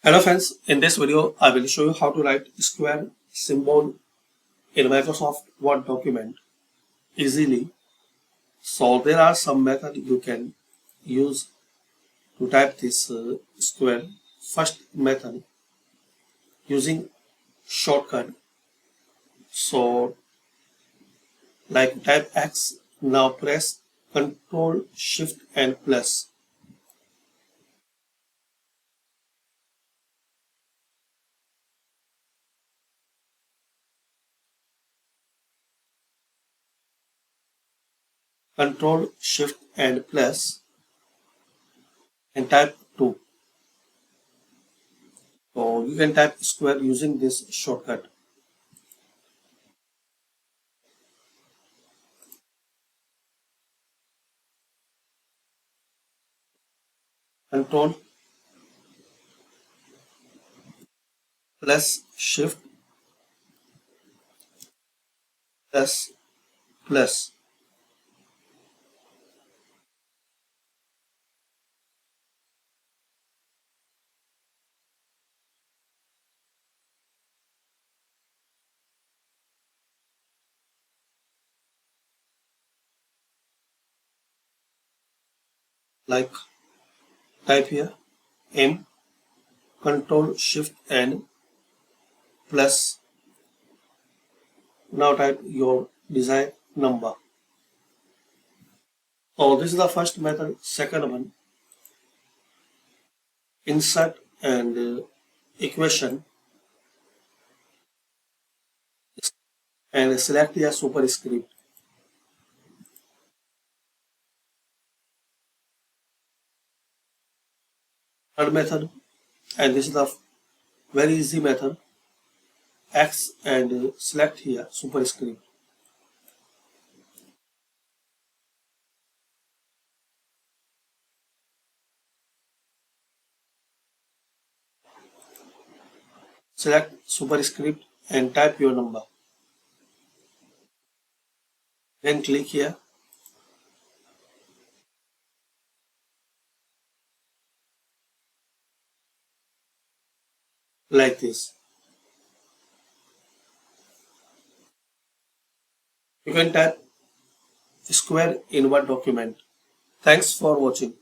Hello friends, in this video I will show you how to write square symbol in Microsoft Word document easily. So there are some methods you can use to type this square. First method using shortcut. So like type X, now press Ctrl Shift and plus. Ctrl Shift and plus and type 2. So you can type square using this shortcut. Ctrl plus Shift plus plus. Like type here M, Control Shift and plus. Now type your desired number. So this is the first method. Second one, insert and equation and select a superscript. Third method, and this is the very easy method, X and select here superscript. Select superscript and type your number. Then click here. Like this. You can type square in Word document. Thanks for watching.